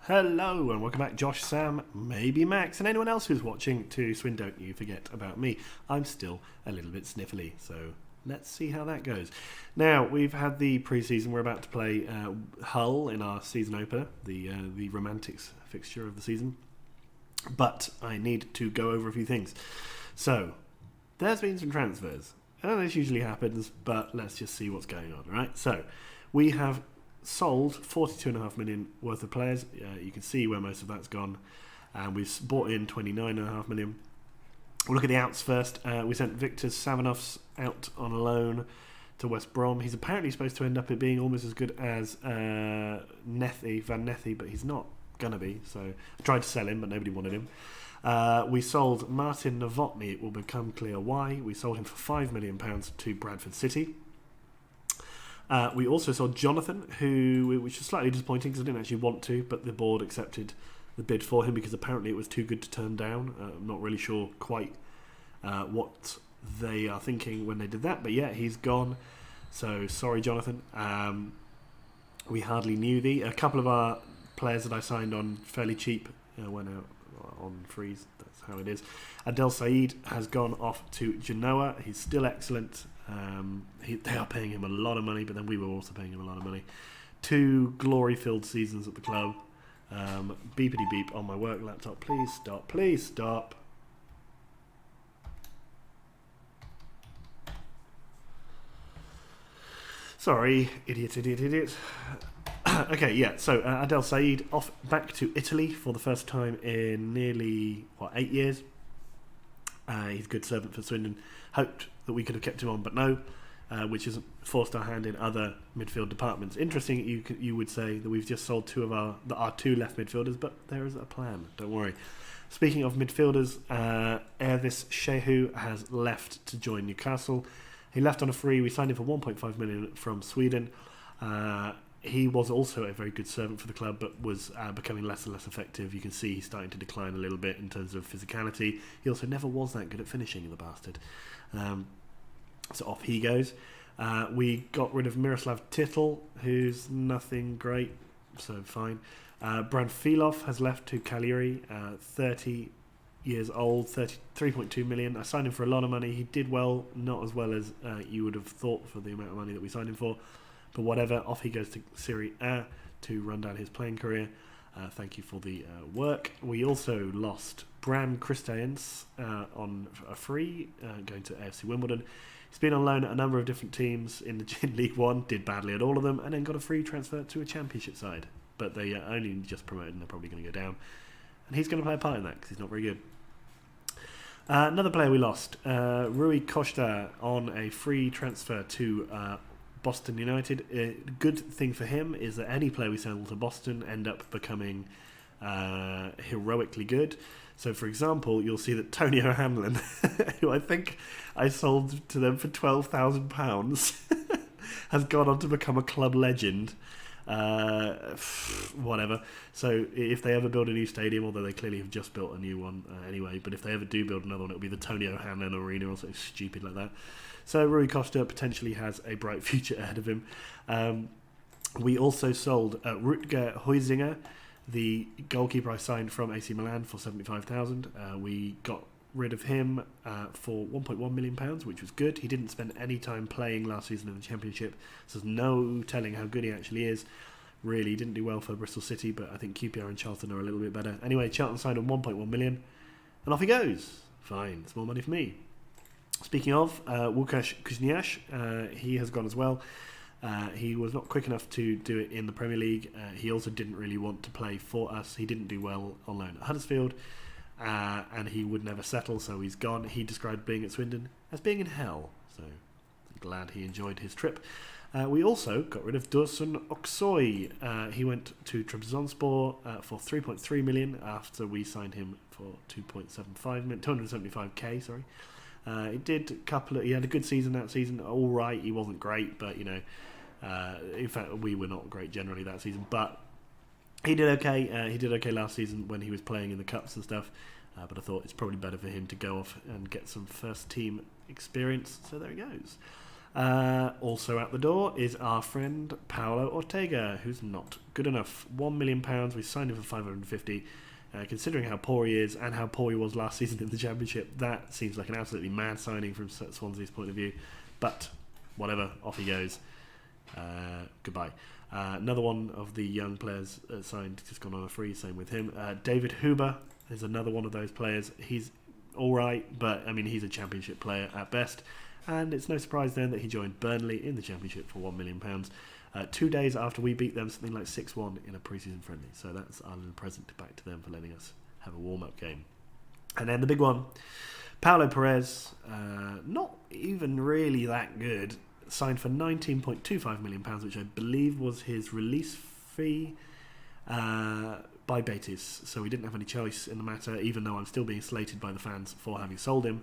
Hello and welcome back, Josh, Sam, maybe Max, and anyone else who's watching to Swindon't You Forget About Me. I'm still a little bit sniffly, so let's see how that goes. Now, we've had the pre-season. We're about to play Hull in our season opener, the Romantics fixture of the season. But I need to go over a few things. So, there's been some transfers. I know this usually happens, but let's just see what's going on, right? So, we have sold 42.5 million worth of players. You can see where most of that's gone. And we've bought in 29.5 million. We'll look at the outs first. We sent Victor Savanovs out on loan to West Brom. He's apparently supposed to end up being almost as good as Van Nethy, but he's not going to be. So I tried to sell him, but nobody wanted him. We sold Martin Novotny. It will become clear why. We sold him for £5 million to Bradford City. We also sold Jonathan, which was slightly disappointing because I didn't actually want to, but the board accepted the bid for him because apparently it was too good to turn down. I'm not really sure quite what they are thinking when they did that, but yeah, he's gone. So sorry, Jonathan. We hardly knew thee. A couple of our players that I signed on fairly cheap went out on freeze. That's how it is. Adel Said has gone off to Genoa. He's still excellent. They are paying him a lot of money, but then we were also paying him a lot of money. 2 glory-filled seasons at the club. Beepity beep on my work laptop. Please stop. Please stop. Sorry, idiot. Okay, yeah. So Adel Said off back to Italy for the first time in nearly 8 years. He's a good servant for Swindon. Hoped that we could have kept him on, but no, which has forced our hand in other midfield departments. Interesting, you would say that we've just sold our 2 left midfielders, but there is a plan. Don't worry. Speaking of midfielders, Ervis Shehu has left to join Newcastle. He left on a free. We signed him for 1.5 million from Sweden. He was also a very good servant for the club, but was becoming less and less effective. You can see he's starting to decline a little bit in terms of physicality. He also never was that good at finishing, the bastard. So off he goes. We got rid of Miroslav Tittel, who's nothing great, so fine. Brad Filov has left to Cagliari, 30 years old, 33.2 million. I signed him for a lot of money. He did well, not as well as you would have thought for the amount of money that we signed him for. But whatever, off he goes to Serie A to run down his playing career. Thank you for the work. We also lost Bram Christians on a free, going to AFC Wimbledon. He's been on loan at a number of different teams in League One, did badly at all of them, and then got a free transfer to a Championship side. But they only just promoted and they're probably going to go down. And he's going to play a part in that because he's not very good. Another player we lost, Rui Costa, on a free transfer to Boston United. A good thing for him is that any player we sell to Boston end up becoming heroically good. So, for example, you'll see that Tony O'Hanlon, who I think I sold to them for £12,000, has gone on to become a club legend. Whatever. So if they ever build a new stadium, although they clearly have just built a new one anyway, but if they ever do build another one, it'll be the Tony O'Hanlon Arena or something stupid like that. So Rui Costa potentially has a bright future ahead of him. We also sold Rutger Huizinga, the goalkeeper I signed from AC Milan for £75,000. We got rid of him for £1.1 million, which was good. He didn't spend any time playing last season in the Championship, so there's no telling how good he actually is. Really didn't do well for Bristol City, but I think QPR and Charlton are a little bit better. Anyway, Charlton signed on £1.1 million, and off he goes. Fine, it's more money for me. Speaking of, Łukasz Kuzniasz, he has gone as well. He was not quick enough to do it in the Premier League. He also didn't really want to play for us. He didn't do well on loan at Huddersfield, and he would never settle, so he's gone. He described being at Swindon as being in hell, so I'm glad he enjoyed his trip. We also got rid of Dursun Oksoy. He went to Trabzonspor for 3.3 million after we signed him for 275k. Sorry. He had a good season that season. All right, he wasn't great, but in fact, we were not great generally that season. But he did okay. He did okay last season when he was playing in the cups and stuff. But I thought it's probably better for him to go off and get some first team experience. So there he goes. Also out the door is our friend Paulo Ortega, who's not good enough. £1 million. We signed him for 550. Considering how poor he is and how poor he was last season in the Championship, that seems like an absolutely mad signing from Swansea's point of view. But whatever, off he goes. Goodbye. Another one of the young players signed, just gone on a free, same with him. David Huber is another one of those players. He's alright, but I mean, he's a Championship player at best. And it's no surprise then that he joined Burnley in the Championship for £1 million. 2 days after we beat them something like 6-1 in a pre-season friendly. So that's our little present back to them for letting us have a warm-up game. And then the big one, Paulo Perez, not even really that good, signed for £19.25 million, which I believe was his release fee by Betis. So we didn't have any choice in the matter, even though I'm still being slated by the fans for having sold him.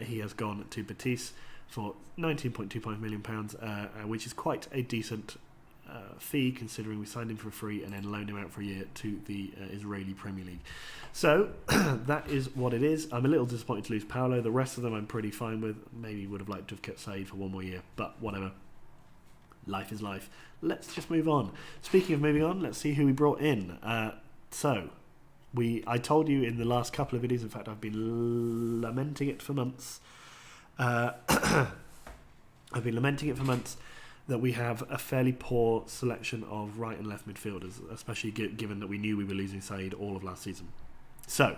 He has gone to Betis for £19.25 million, which is quite a decent fee considering we signed him for free and then loaned him out for a year to the Israeli Premier League. So that is what it is. I'm a little disappointed to lose Paulo. The rest of them I'm pretty fine with. Maybe would have liked to have kept Said for one more year, but whatever. Life is life. Let's just move on. Speaking of moving on, let's see who we brought in. I told you in the last couple of videos, in fact I've been lamenting it for months, that we have a fairly poor selection of right and left midfielders, especially given that we knew we were losing Said all of last season. So,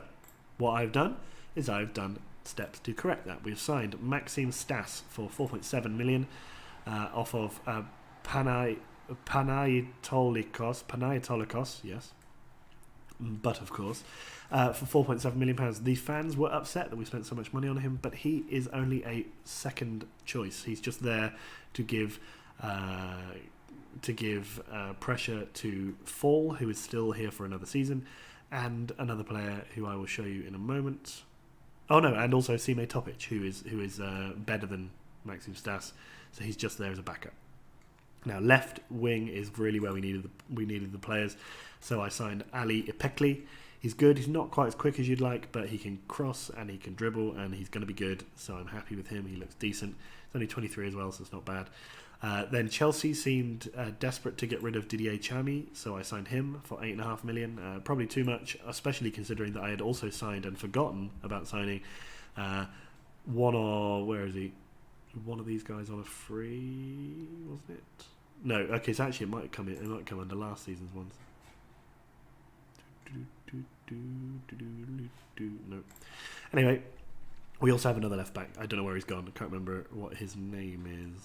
what I've done is I've done steps to correct that. We've signed Maxim Stas for 4.7 million off of Panathinaikos, yes. But of course, for £4.7 million. The fans were upset that we spent so much money on him, but he is only a second choice. He's just there to give pressure to Fall, who is still here for another season, and another player who I will show you in a moment. Oh no, and also Sime Topic, who is better than Maxim Stas, so he's just there as a backup. Now, left wing is really where we needed the players. So I signed Ali Ipekli. He's good. He's not quite as quick as you'd like, but he can cross and he can dribble and he's going to be good. So I'm happy with him. He looks decent. He's only 23 as well, so it's not bad. Then Chelsea seemed desperate to get rid of Didier Chami, so I signed him for £8.5 million. Probably too much, especially considering that I had also signed and forgotten about signing one of these guys on a free, wasn't it? No, okay, so actually it might come under last season's ones. No. Anyway, we also have another left back. I don't know where he's gone. I can't remember what his name is.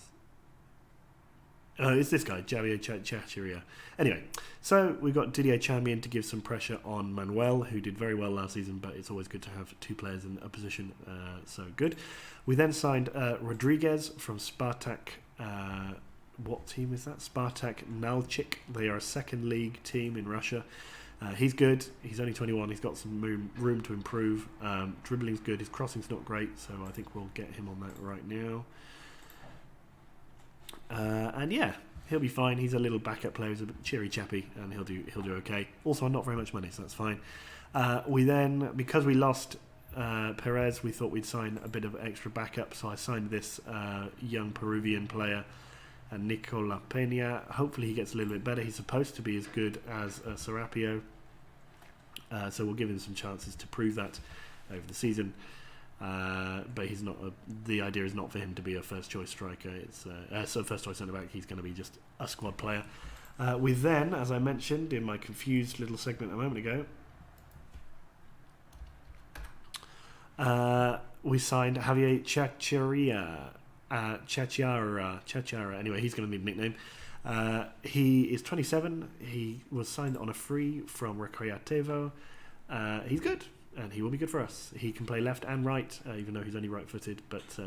It's this guy, Javier Chachiria. Anyway, so we've got Didier Chami to give some pressure on Manuel, who did very well last season, but it's always good to have two players in a position, so good. We then signed Rodriguez from Spartak. What team is that? Spartak Nalchik. They are a second league team in Russia. He's good. He's only 21. He's got some room to improve. Dribbling's good. His crossing's not great, so I think we'll get him on that right now. And yeah, he'll be fine. He's a little backup player. He's a cheery chappy, and he'll do okay. Also, not very much money, so that's fine. We then, because we lost Perez, we thought we'd sign a bit of extra backup, so I signed this young Peruvian player, Nicola Peña. Hopefully he gets a little bit better. He's supposed to be as good as Serapio, so we'll give him some chances to prove that over the season. But he's not. The idea is not for him to be a first choice striker. It's first choice centre back. He's going to be just a squad player. We then, as I mentioned in my confused little segment a moment ago, we signed Javier Chachiara. Anyway, he's going to need a nickname. He is 27. He was signed on a free from Recreativo. He's good, and he will be good for us. He can play left and right, even though he's only right-footed, but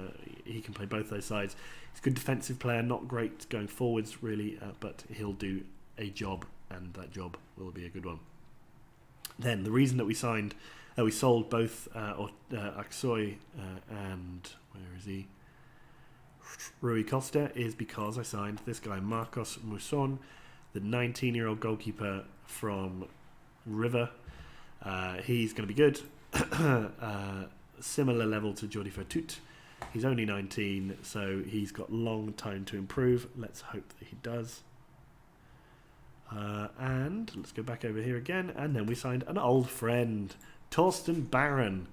he can play both those sides. He's a good defensive player, not great going forwards, really, but he'll do a job, and that job will be a good one. Then, the reason that we sold both Aksoy and, where is he? Rui Costa, is because I signed this guy, Marcos Muson, the 19-year-old goalkeeper from River. He's going to be good. Similar level to Jordi Vertut. He's only 19, so he's got long time to improve. Let's hope that he does. And let's go back over here again, and then we signed an old friend, Torsten Barron.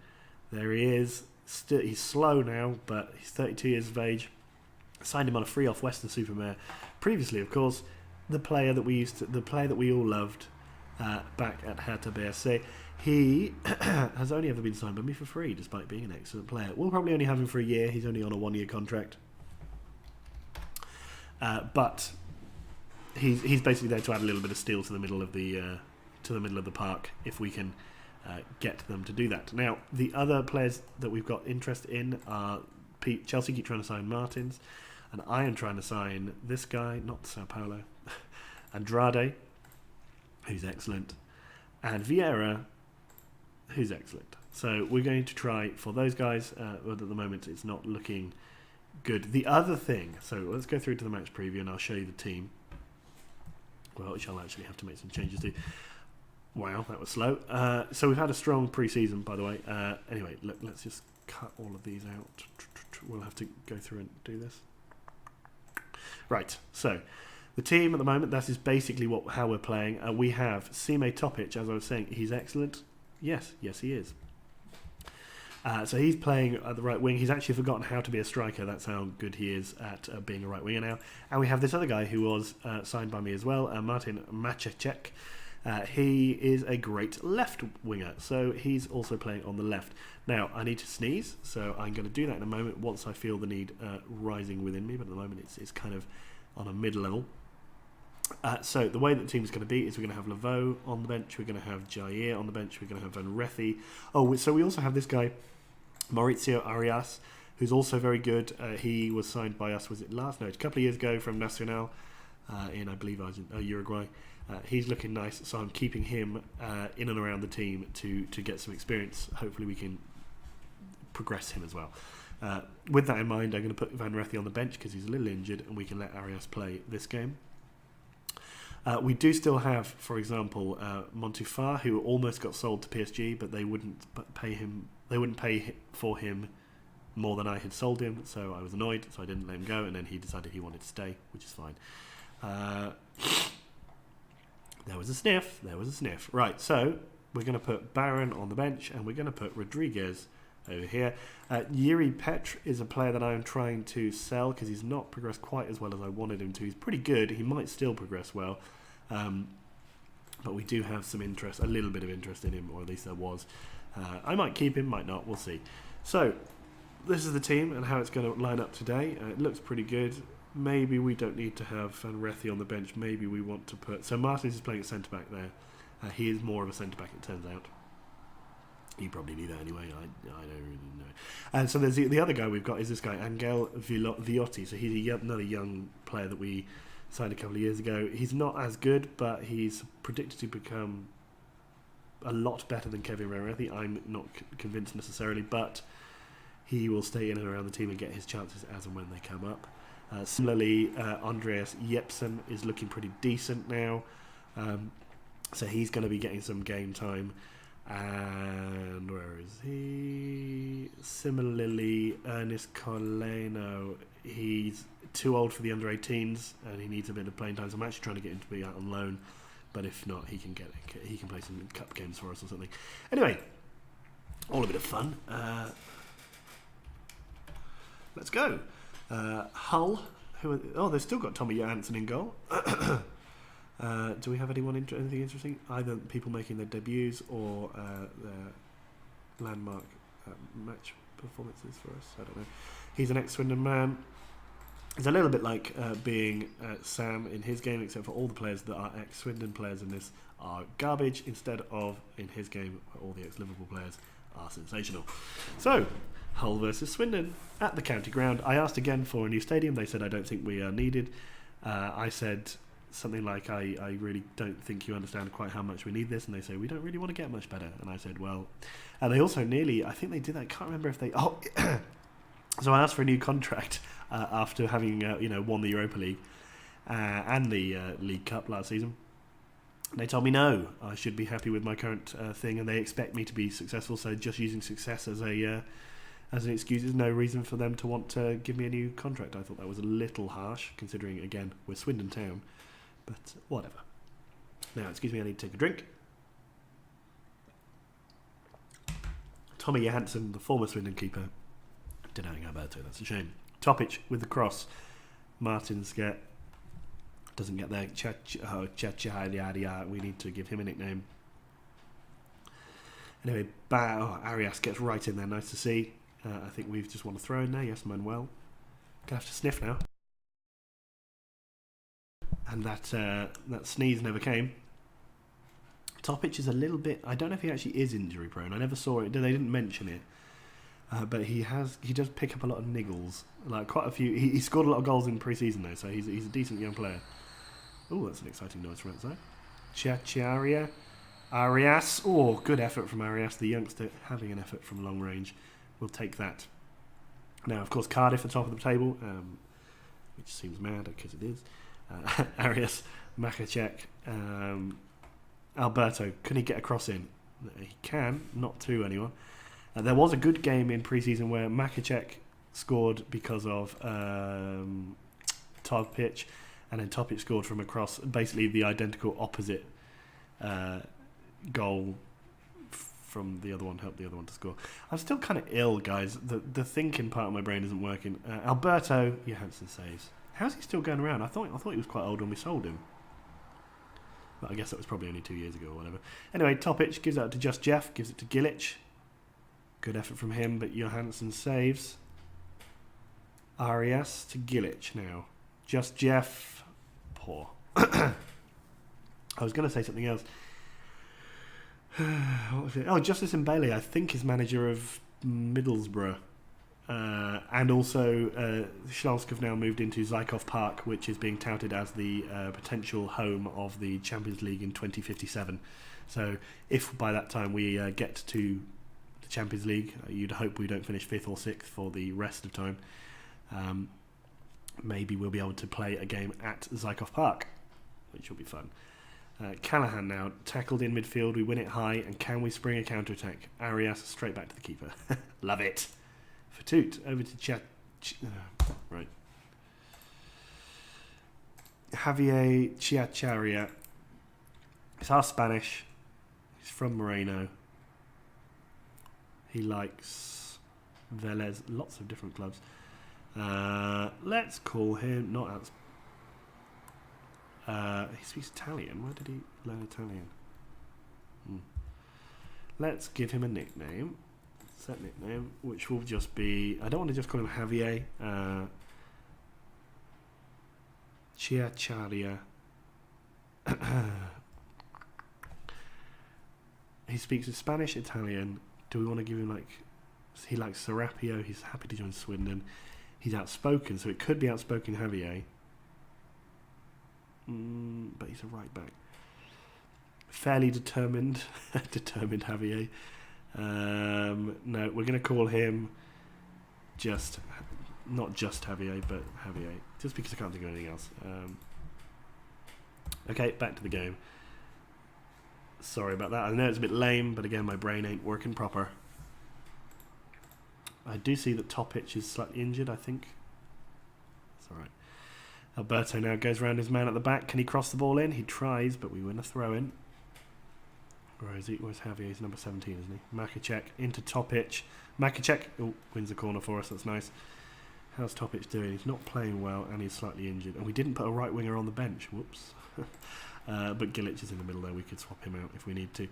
There he is. He's slow now, but he's 32 years of age. Signed him on a free off Western Supermare. Previously, of course, the player that we all loved back at Hertha BSC. He has only ever been signed by me for free, despite being an excellent player. We'll probably only have him for a year. He's only on a 1-year contract, but he's basically there to add a little bit of steel to the middle of the park if we can get them to do that. Now, the other players that we've got interest in are Chelsea keep trying to sign Martins, and I am trying to sign this guy, not Sao Paulo, Andrade, who's excellent, and Vieira, who's excellent. So we're going to try for those guys, but at the moment it's not looking good. The other thing, so let's go through to the match preview and I'll show you the team. Well, which I'll actually have to make some changes to. Wow, that was slow. So we've had a strong pre-season, by the way. Anyway, let's just cut all of these out. We'll have to go through and do this. Right, so the team at the moment, that is basically how we're playing. We have Sime Topic, as I was saying. He's excellent. Yes, he is. So he's playing at the right wing. He's actually forgotten how to be a striker. That's how good he is at being a right winger now. And we have this other guy who was signed by me as well, Martin Machacek. He is a great left winger, so he's also playing on the left. Now, I need to sneeze, so I'm going to do that in a moment once I feel the need rising within me, but at the moment it's kind of on a mid-level. So the way that the team is going to be is we're going to have Laveau on the bench, we're going to have Jair on the bench, we're going to have Van Rethy. Oh, so we also have this guy, Maurizio Arias, who's also very good. He was signed by us, a couple of years ago from Nacional in, I believe, Uruguay. He's looking nice, so I'm keeping him in and around the team to get some experience. Hopefully we can progress him as well. With that in mind, I'm going to put Van Rethy on the bench because he's a little injured and we can let Arias play this game. We do still have, for example, Montufar, who almost got sold to PSG, but they wouldn't pay him. They wouldn't pay for him more than I had sold him, so I was annoyed, so I didn't let him go, and then he decided he wanted to stay, which is fine. There was a sniff. Right, so we're going to put Barron on the bench, and we're going to put Rodriguez over here. Yuri Petr is a player that I am trying to sell because he's not progressed quite as well as I wanted him to. He's pretty good. He might still progress well, but we do have some interest, a little bit of interest in him, or at least there was. I might keep him, might not. We'll see. So this is the team and how it's going to line up today. It looks pretty good. Maybe we don't need to have Van Rethy on the bench. Maybe we want to put... So Martins is playing at centre-back there. He is more of a centre-back, it turns out. You probably knew that anyway. I don't really know. And so there's the other guy we've got is this guy, Angel Viotti. So he's another young player that we signed a couple of years ago. He's not as good, but he's predicted to become a lot better than Kevin Van I'm not convinced necessarily, but he will stay in and around the team and get his chances as and when they come up. Similarly, Andreas Jepsen is looking pretty decent now, so he's going to be getting some game time. And where is he? Similarly, Ernest Coleno, he's too old for the under-18s and he needs a bit of playing time, so I'm actually trying to get him to be out on loan, but if not, he can play some cup games for us or something. Anyway, all a bit of fun. Let's go. Hull, they've still got Tommy Jansen in goal. Do we have anything interesting? Either people making their debuts or their landmark match performances for us. I don't know. He's an ex-Swindon man. It's a little bit like being Sam in his game, except for all the players that are ex-Swindon players in this are garbage, instead of, in his game, all the ex-Liverpool players are sensational. So, Hull versus Swindon at the county ground. I asked again for a new stadium. They said, I don't think we are needed. I said something like, I really don't think you understand quite how much we need this. And they say, we don't really want to get much better. And I said, well, and they also I think they did that. I can't remember if they, so I asked for a new contract after having, won the Europa League and the League Cup last season. And they told me no, I should be happy with my current thing, and they expect me to be successful. So just using success as as an excuse is no reason for them to want to give me a new contract. I thought that was a little harsh, considering, again, we're Swindon Town. But whatever. Now, excuse me, I need to take a drink. Tommy Johansson, the former Swindon keeper, denying Alberto. That's a shame. Topic with the cross. Martin's doesn't get there. We need to give him a nickname. Anyway, Arias gets right in there. Nice to see. I think we've just won a throw in there. Yes, Manuel. Gonna have to sniff now. And that sneeze never came. Topic is a little bit... I don't know if he actually is injury prone. I never saw it. They didn't mention it. But he does pick up a lot of niggles. Like quite a few... He scored a lot of goals in pre-season though, so he's a decent young player. Oh, that's an exciting noise from outside. Chacharia. Arias. Oh, good effort from Arias, the youngster, having an effort from long range. We'll take that. Now, of course, Cardiff at the top of the table, which seems mad because it is. Arias, Makacek, Alberto. Can he get a cross in? He can, not to anyone. There was a good game in pre-season where Makacek scored because of Topic, and then Topic scored from across, basically the identical opposite goal from the other one, helped the other one to score. I'm still kind of ill, guys. The thinking part of my brain isn't working. Alberto Johansson saves. How's he still going around? I thought he was quite old when we sold him. But I guess that was probably only 2 years ago or whatever. Anyway, Topic gives that to Just Jeff, gives it to Gilic. Good effort from him, but Johansson saves. Arias to Gilic now. Just Jeff. Poor. I was going to say something else. What was it? Oh, Justice Mbele, I think, is manager of Middlesbrough. And also, Schlalsk have now moved into Zykov Park, which is being touted as the potential home of the Champions League in 2057. So, if by that time we get to the Champions League, you'd hope we don't finish 5th or 6th for the rest of time. Maybe we'll be able to play a game at Zykov Park, which will be fun. Callahan now tackled in midfield. We win it high, and can we spring a counter attack? Arias straight back to the keeper. Love it. Fatut over to Chat. Right. Javier Chiacharia. He's half Spanish. He's from Moreno. He likes Velez. Lots of different clubs. Let's call him not as. He speaks Italian. Where did he learn Italian? Let's give him a nickname. Set nickname, which will just be... I don't want to just call him Javier. Chiacharia. He speaks Spanish, Italian. Do we want to give him like... He likes Serapio. He's happy to join Swindon. He's outspoken, so it could be outspoken Javier. But he's a right back. Fairly determined. Determined Javier. No, we're going to call him just... Not just Javier, but Javier. Just because I can't think of anything else. Okay, back to the game. Sorry about that. I know it's a bit lame, but again, my brain ain't working proper. I do see that Topic is slightly injured, I think. It's alright. Alberto now goes round his man at the back. Can he cross the ball in? He tries, but we win a throw-in. Where is he? Where's Javier? He's number 17, isn't he? Makacek into Topic. Makacek wins the corner for us. That's nice. How's Topic doing? He's not playing well, and he's slightly injured. And we didn't put a right winger on the bench. Whoops. But Gilic is in the middle there. We could swap him out if we need to.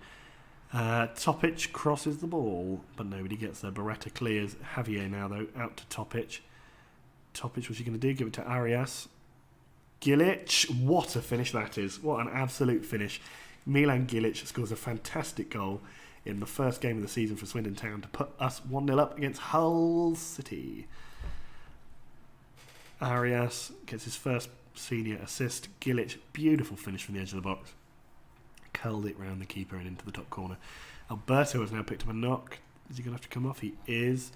Topic crosses the ball, but nobody gets there. Beretta clears. Javier now, though, out to Topic. Topic, what's he going to do? Give it to Arias. Gilic. What a finish that is. What an absolute finish. Milan Gilic scores a fantastic goal in the first game of the season for Swindon Town to put us 1-0 up against Hull City. Arias gets his first senior assist. Gilic, beautiful finish from the edge of the box. Curled it round the keeper and into the top corner. Alberto has now picked up a knock. Is he going to have to come off? He is.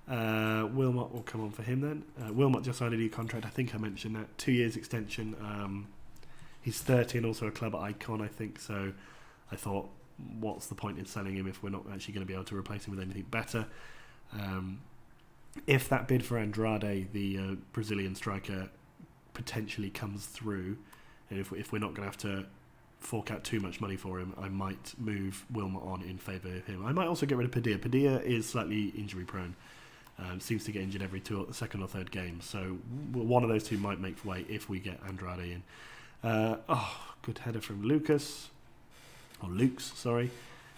Wilmot will come on for him then. Wilmot just signed a new contract. I think I mentioned that. 2 years extension. He's 30 and also a club icon, I think. So I thought, what's the point in selling him if we're not actually going to be able to replace him with anything better? if that bid for Andrade, the Brazilian striker, potentially comes through, and if we're not going to have to fork out too much money for him, I might move Wilmot on in favour of him. I might also get rid of Padilla. Padilla is slightly injury prone. Seems to get injured every second or third game. So one of those two might make way if we get Andrade in. Good header from Lucas. Or Luke's, sorry.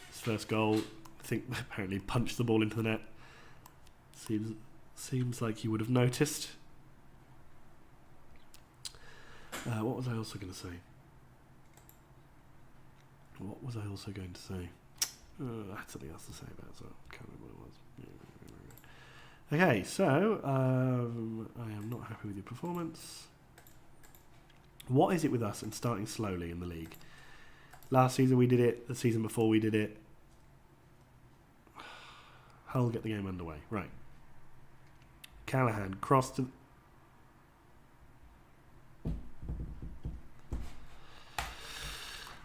His first goal. I think apparently punched the ball into the net. Seems like he would have noticed. What was I also going to say? I had something else to say about it, so I can't remember what it was. Okay, so I am not happy with your performance. What is it with us and starting slowly in the league? Last season we did it. The season before we did it. Hull get the game underway. Right. Callahan crossed to...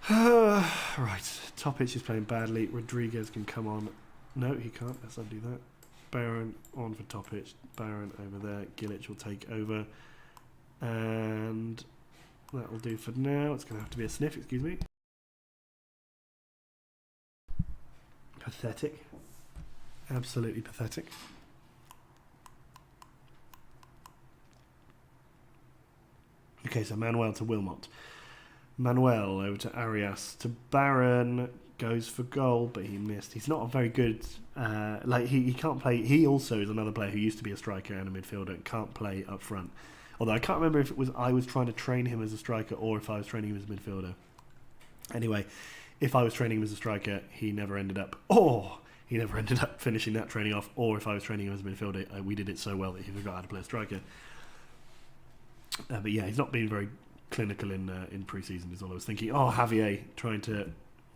right. Topic is playing badly. Rodriguez can come on. No, he can't. Let's undo that. Barron on for Topic. Barron over there. Gillich will take over. And that will do for now. It's going to have to be a sniff, excuse me. Pathetic. Absolutely pathetic. Okay, so Manuel to Wilmot. Manuel over to Arias. To Barron. Goes for goal, but he missed. He's not a very good... he can't play... He also is another player who used to be a striker and a midfielder and can't play up front. Although I can't remember if it was I was trying to train him as a striker or if I was training him as a midfielder. Anyway, if I was training him as a striker, he never ended up finishing that training off, or if I was training him as a midfielder, we did it so well that he forgot how to play a striker. But yeah, he's not been very clinical in pre-season is all I was thinking. Javier trying to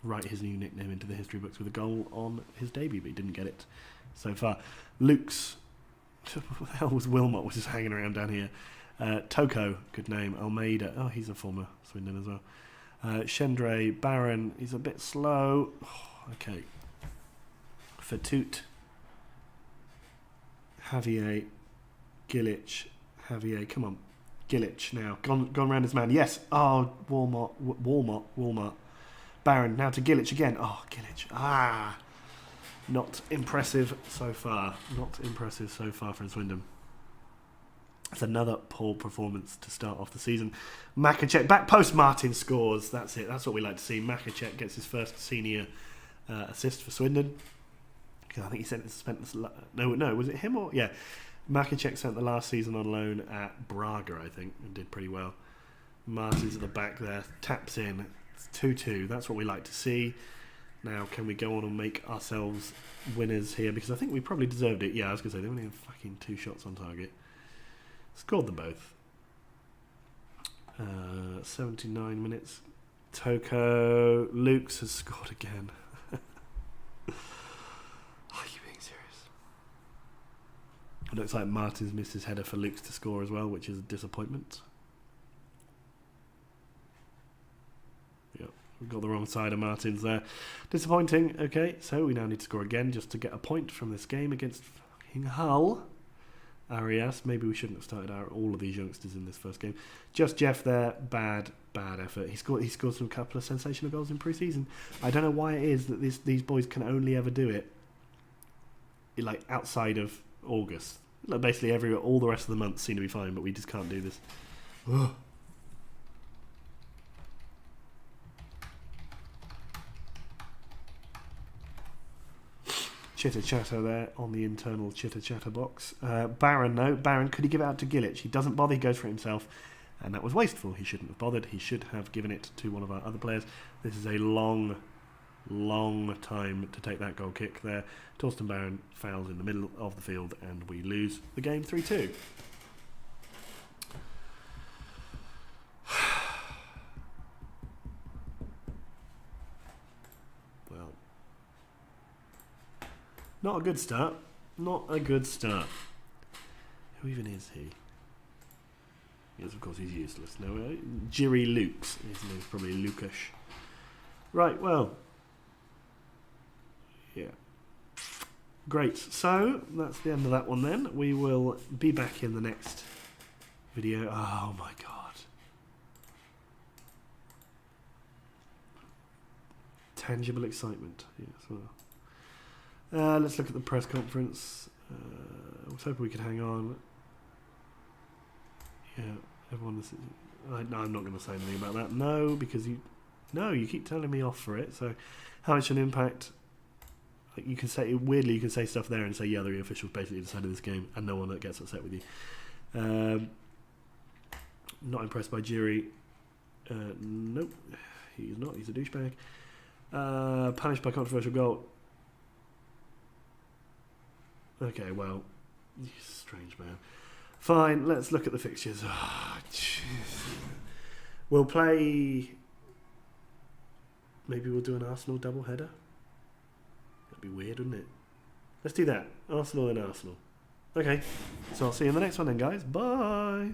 write his new nickname into the history books with a goal on his debut, but he didn't get it so far. Luke's... What the hell was Wilmot was just hanging around down here. Toko, good name. Almeida, he's a former Swindon as well. Shendre, Barron, he's a bit slow. Okay. Fatut. Javier, Gillich, Javier, come on. Gillich now. Gone round his man. Yes. Walmart. Barron, now to Gillich again. Gillich. Not impressive so far. From Swindon. It's another poor performance to start off the season. Makacek, back post, Martin scores. That's it. That's what we like to see. Makacek gets his first senior assist for Swindon. I think he spent this... No, was it him or... Yeah. Makacek spent the last season on loan at Braga, I think, and did pretty well. Martin's at the back there. Taps in. It's 2-2. That's what we like to see. Now, can we go on and make ourselves winners here? Because I think we probably deserved it. Yeah, I was going to say, they only had fucking 2 shots on target. Scored them both. 79 minutes. Toko. Luke's has scored again. Are you being serious? It looks like Martin's missed his header for Luke's to score as well, which is a disappointment. Yep, we've got the wrong side of Martin's there. Disappointing. Okay, so we now need to score again just to get a point from this game against fucking Hull. Arias, maybe we shouldn't have started all of these youngsters in this first game. Just Jeff there, bad effort. He scored some couple of sensational goals in pre-season. I don't know why it is that these boys can only ever do it like outside of August. Like basically all the rest of the months seem to be fine, but we just can't do this. Ugh. Chitter chatter there on the internal chitter chatter box. Barron, no. Barron, could he give it out to Gillich? He doesn't bother, he goes for it himself. And that was wasteful. He shouldn't have bothered. He should have given it to one of our other players. This is a long time to take that goal kick there. Torsten Barron fouls in the middle of the field and we lose the game 3-2. Well, not a good start. Who even is he? Yes, of course he's useless. No, Jiri Lukes. His name's probably Lukash. Right, well. Yeah. Great. So that's the end of that one then. We will be back in the next video. Oh my god. Tangible excitement. Yes. Well. Let's look at the press conference. I was hoping we could hang on. Yeah, everyone. No, I'm not going to say anything about that. No, because you keep telling me off for it. So, how much an impact? You can say weirdly. You can say stuff there and say, yeah, the officials basically decided this game, and no one that gets upset with you. Not impressed by Jiri. Nope, he's not. He's a douchebag. Punished by controversial goal. Okay, well, you strange man. Fine, let's look at the fixtures. Oh, we'll play. Maybe we'll do an Arsenal double header. That'd be weird, wouldn't it? Let's do that. Arsenal and Arsenal. Okay, so I'll see you in the next one then, guys. Bye.